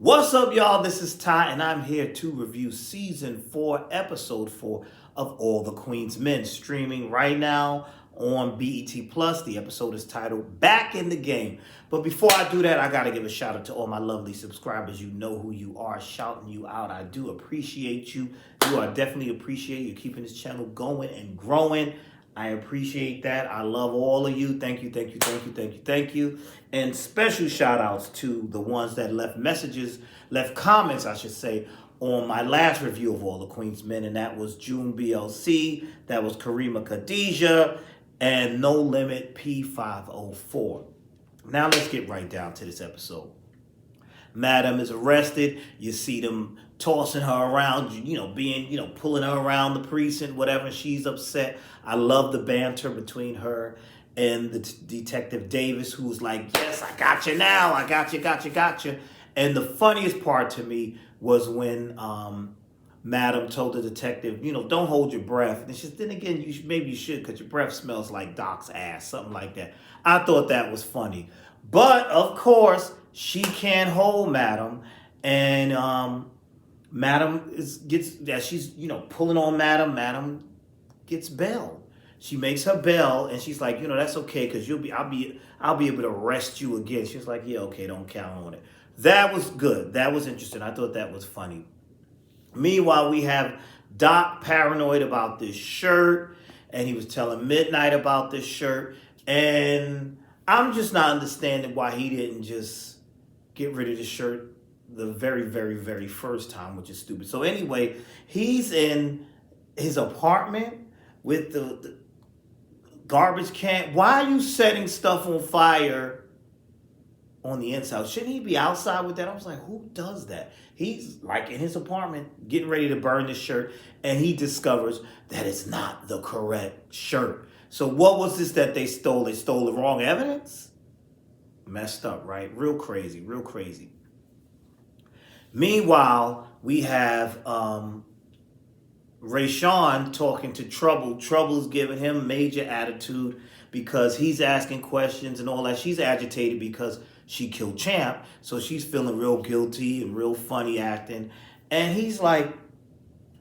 What's up, y'all? This is Ty, and I'm here to review Season 4, Episode 4 of All the Queen's Men, streaming right now on BET+. The episode is titled Back in the Game. But before I do that, I got to give a shout out to all my lovely subscribers. You know who you are, shouting you out. I do appreciate you. I definitely appreciate you keeping this channel going and growing. I appreciate that. I love all of you. Thank you. And special shout outs to the ones that left comments, I should say, on my last review of All the Queen's Men, and that was June BLC, that was Karima Khadijah, and No Limit P504. Now let's get right down to this episode. Madam is arrested. You see them tossing her around, pulling her around the precinct, whatever. She's upset. I love the banter between her and the Detective Davis, who's like, yes, I got you now. I got you. And the funniest part to me was when Madam told the detective, don't hold your breath. And she said, then again, maybe you should, because your breath smells like Doc's ass, something like that. I thought that was funny. But, of course, she can't hold Madam. And Madam she's pulling on Madam. Madam gets bail. She makes her bail, and she's like, that's okay, because I'll be able to arrest you again. She's like, yeah, okay, don't count on it. That was good. That was interesting. I thought that was funny. Meanwhile, we have Doc paranoid about this shirt, and he was telling Midnight about this shirt, and I'm just not understanding why he didn't just get rid of the shirt the very, very, very first time, which is stupid. So anyway, he's in his apartment with the garbage can. Why are you setting stuff on fire on the inside? Shouldn't he be outside with that? I was like, who does that? He's like in his apartment getting ready to burn the shirt, and he discovers that it's not the correct shirt. So what was this that they stole? They stole the wrong evidence? Messed up, right? Real crazy. Meanwhile, we have Rayshawn talking to Trouble. Trouble's giving him major attitude because he's asking questions and all that. She's agitated because she killed Champ, so she's feeling real guilty and real funny acting. And he's like,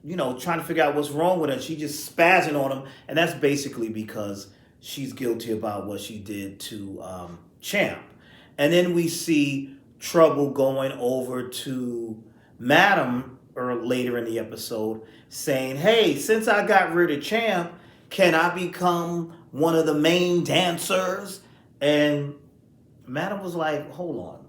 trying to figure out what's wrong with her. She just spazzing on him, and that's basically because she's guilty about what she did to Champ. And then we see Trouble going over to Madam later in the episode saying, hey, since I got rid of Champ, can I become one of the main dancers? And Madam was like, hold on.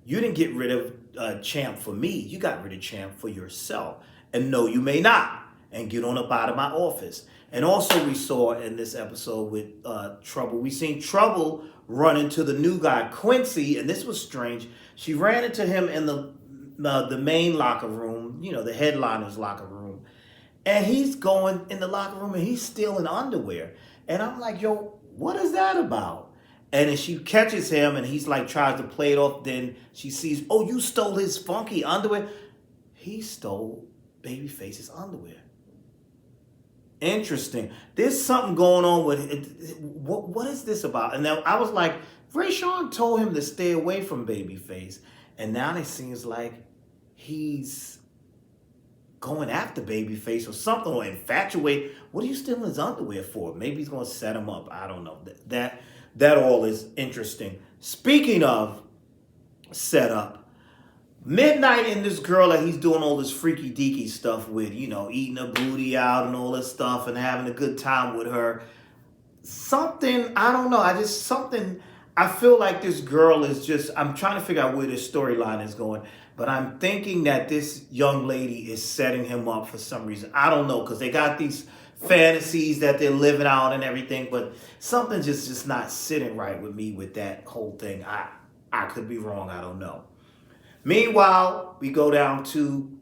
You didn't get rid of Champ for me. You got rid of Champ for yourself. And no, you may not. And get on up out of my office. And also we saw in this episode with Trouble, we seen Trouble run into the new guy, Quincy, and this was strange. She ran into him in the main locker room, the headliner's locker room. And he's going in the locker room and he's stealing underwear. And I'm like, yo, what is that about? And then she catches him and he's like, tries to play it off. Then she sees, oh, you stole his funky underwear. He stole Babyface's underwear. Interesting. There's something going on with it. What is this about? And then I was like, Rayshawn told him to stay away from Babyface. And now it seems like he's going after Babyface or something, or infatuate. What are you stealing his underwear for? Maybe he's going to set him up. I don't know. That all is interesting. Speaking of setup, Midnight and this girl that he's doing all this freaky deaky stuff with, eating her booty out and all this stuff and having a good time with her. Something, I don't know. I feel like this girl is just, I'm trying to figure out where this storyline is going, but I'm thinking that this young lady is setting him up for some reason. I don't know, because they got these fantasies that they're living out and everything, but something's just not sitting right with me with that whole thing. I could be wrong. I don't know. Meanwhile, we go down to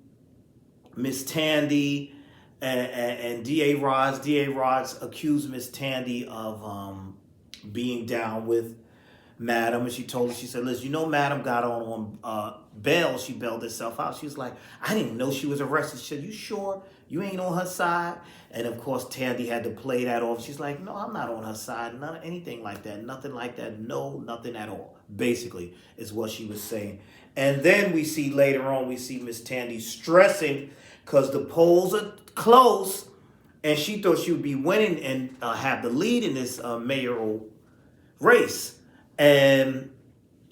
Miss Tandy and D.A. Rods. D.A. Rods accused Miss Tandy of being down with Madam. And she told her, she said, listen, Madam got on bail. She bailed herself out. She was like, I didn't even know she was arrested. She said, you sure you ain't on her side? And of course, Tandy had to play that off. She's like, no, I'm not on her side. Anything like that. Nothing like that. No, nothing at all. basically, is what she was saying. And then we see later on, we see Miss Tandy stressing because the polls are close, and she thought she would be winning and have the lead in this mayoral race. And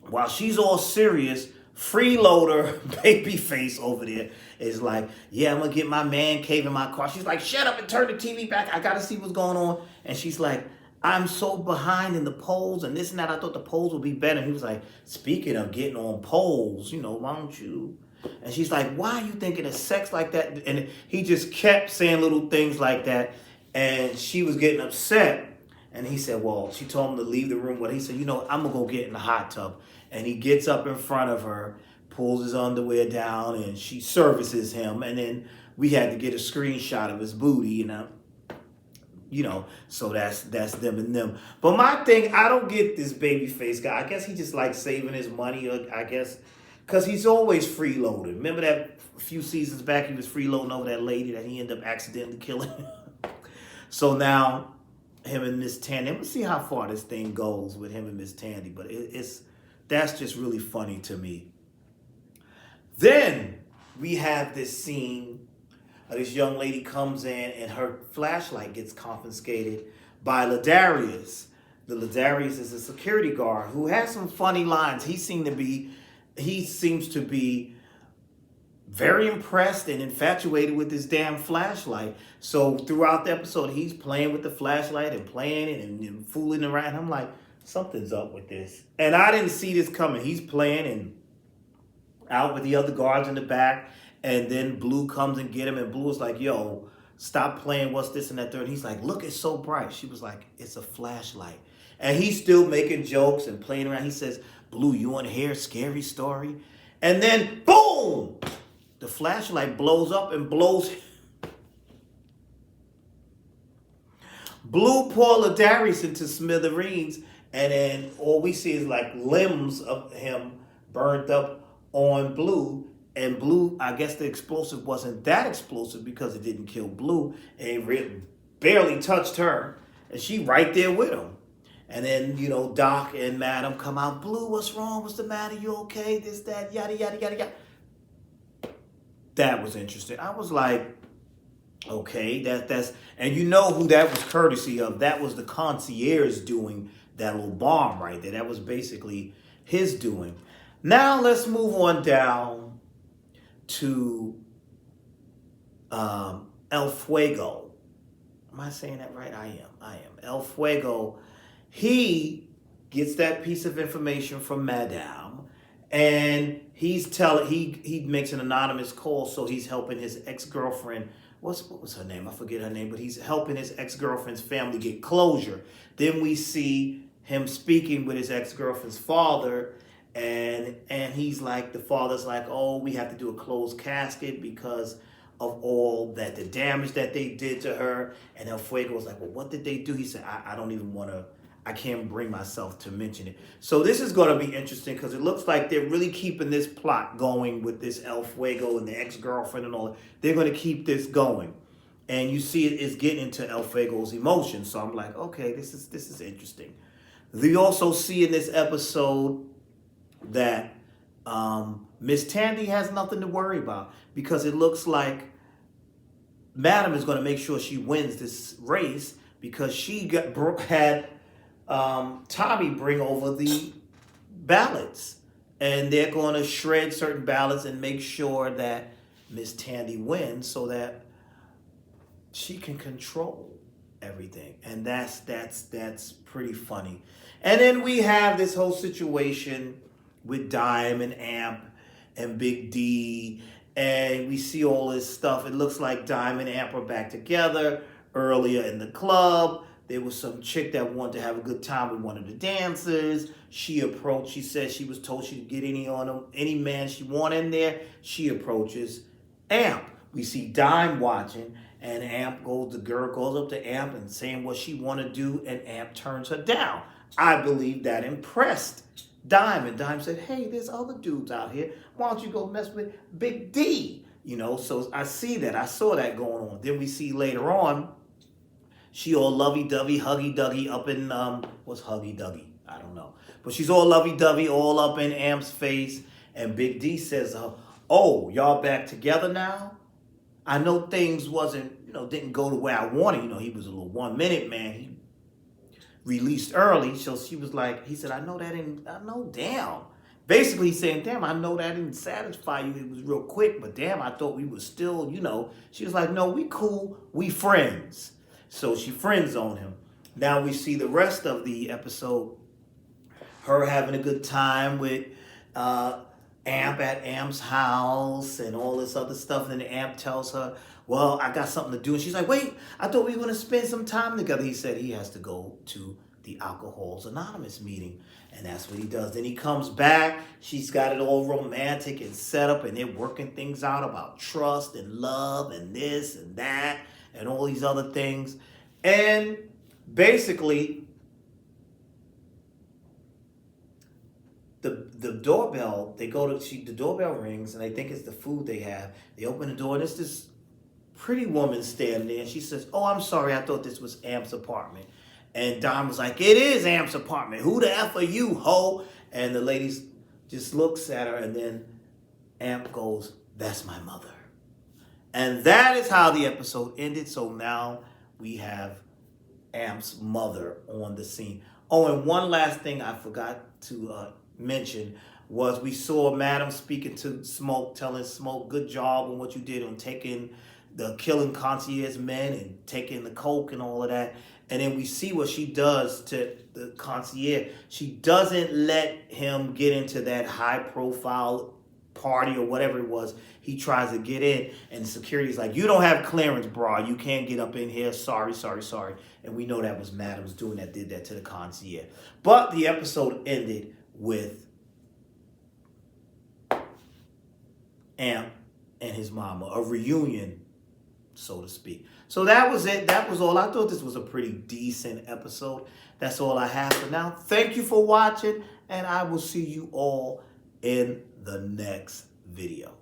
while she's all serious, freeloader babyface over there is like, yeah, I'm gonna get my man cave in my car. She's like, shut up and turn the TV back. I gotta see what's going on. And she's like, I'm so behind in the polls and this and that. I thought the polls would be better. And he was like, speaking of getting on polls, why don't you? And she's like, why are you thinking of sex like that? And he just kept saying little things like that. And she was getting upset. And he said, well, she told him to leave the room. But he said, I'm going to go get in the hot tub. And he gets up in front of her, pulls his underwear down, and she services him. And then we had to get a screenshot of his booty, so that's them and them. But my thing, I don't get this babyface guy. I guess he just likes saving his money, I guess, because he's always freeloading. Remember that a few seasons back, he was freeloading over that lady that he ended up accidentally killing? So now, him and Miss Tandy, let's see how far this thing goes with him and Miss Tandy, but that's just really funny to me. Then we have this scene. This young lady comes in and her flashlight gets confiscated by Ladarius. The Ladarius is a security guard who has some funny lines. He seems to be very impressed and infatuated with this damn flashlight. So throughout the episode, he's playing with the flashlight and playing it and fooling around. I'm like, something's up with this. And I didn't see this coming. He's playing and out with the other guards in the back. And then Blue comes and get him. And Blue was like, yo, stop playing. What's this and that third? And he's like, look, it's so bright. She was like, it's a flashlight. And he's still making jokes and playing around. He says, Blue, you want to hear a scary story? And then, boom, the flashlight blows up and blows. Blue Paul Ladarius into smithereens. And then all we see is like limbs of him burned up on Blue. And Blue, I guess the explosive wasn't that explosive because it didn't kill Blue. And it barely touched her. And she right there with him. And then, Doc and Madam come out. Blue, what's wrong? What's the matter? You okay? This, that, yada, yada, yada, yada. That was interesting. I was like, okay, that's... And you know who that was courtesy of. That was the concierge doing that little bomb right there. That was basically his doing. Now let's move on down to El Fuego. Am I saying that right? I am. El Fuego. He gets that piece of information from Madame, and he makes an anonymous call, so he's helping his ex-girlfriend. What was her name? I forget her name, but he's helping his ex-girlfriend's family get closure. Then we see him speaking with his ex-girlfriend's father. And he's like, the father's like, oh, we have to do a closed casket because of all that, the damage that they did to her. And El Fuego was like, well, what did they do? He said, I don't even want to, I can't bring myself to mention it. So this is going to be interesting because it looks like they're really keeping this plot going with this El Fuego and the ex-girlfriend and all that. They're going to keep this going. And you see it's getting into El Fuego's emotions. So I'm like, okay, this is interesting. We also see in this episode that Miss Tandy has nothing to worry about because it looks like Madam is going to make sure she wins this race because she had Tommy bring over the ballots, and they're going to shred certain ballots and make sure that Miss Tandy wins so that she can control everything. And that's pretty funny. And then we have this whole situation with Dime and Amp and Big D, and we see all this stuff. It looks like Dime and Amp are back together. Earlier in the club, there was some chick that wanted to have a good time with one of the dancers. She said she was told she could get any man she wanted in there. She approaches Amp. We see Dime watching, and the girl goes up to Amp and saying what she want to do, and Amp turns her down. I believe that impressed Dime, and Dime said, hey, there's other dudes out here. Why don't you go mess with Big D? So I saw that going on. Then we see later on, she all lovey-dovey, huggy-duggy up in, what's huggy-duggy? I don't know. But she's all lovey-dovey, all up in Amp's face. And Big D says, oh, y'all back together now? I know things didn't go the way I wanted. He was a little 1 minute man. He released early. So she was like, he said, I know, damn. Basically he's saying, damn, I know that didn't satisfy you. It was real quick, but damn, I thought we were still, She was like, no, we cool. We friends. So she friends on him. Now we see the rest of the episode, her having a good time with Amp at Amp's house and all this other stuff. And then Amp tells her, well, I got something to do. And she's like, wait, I thought we were going to spend some time together. He said he has to go to the Alcoholics Anonymous meeting. And that's what he does. Then he comes back. She's got it all romantic and set up. And they're working things out about trust and love and this and that and all these other things. And basically, the doorbell, the doorbell rings and they think it's the food they have. They open the door and it's this pretty woman standing there. And she says, oh, I'm sorry. I thought this was Amp's apartment. And Don was like, it is Amp's apartment. Who the F are you, ho? And the lady just looks at her and then Amp goes, that's my mother. And that is how the episode ended. So now we have Amp's mother on the scene. Oh, and one last thing I forgot to mention was we saw Madam speaking to Smoke, telling Smoke, good job on what you did on killing concierge men and taking the coke and all of that. And then we see what she does to the concierge. She doesn't let him get into that high profile party or whatever it was he tries to get in, and the security's like, you don't have clearance, bro, you can't get up in here, sorry. And we know that was Madam's doing that, did that to the concierge. But the episode ended with Amp and his mama, a reunion, so to speak. So that was it. That was all. I thought this was a pretty decent episode. That's all I have for now. Thank you for watching, and I will see you all in the next video.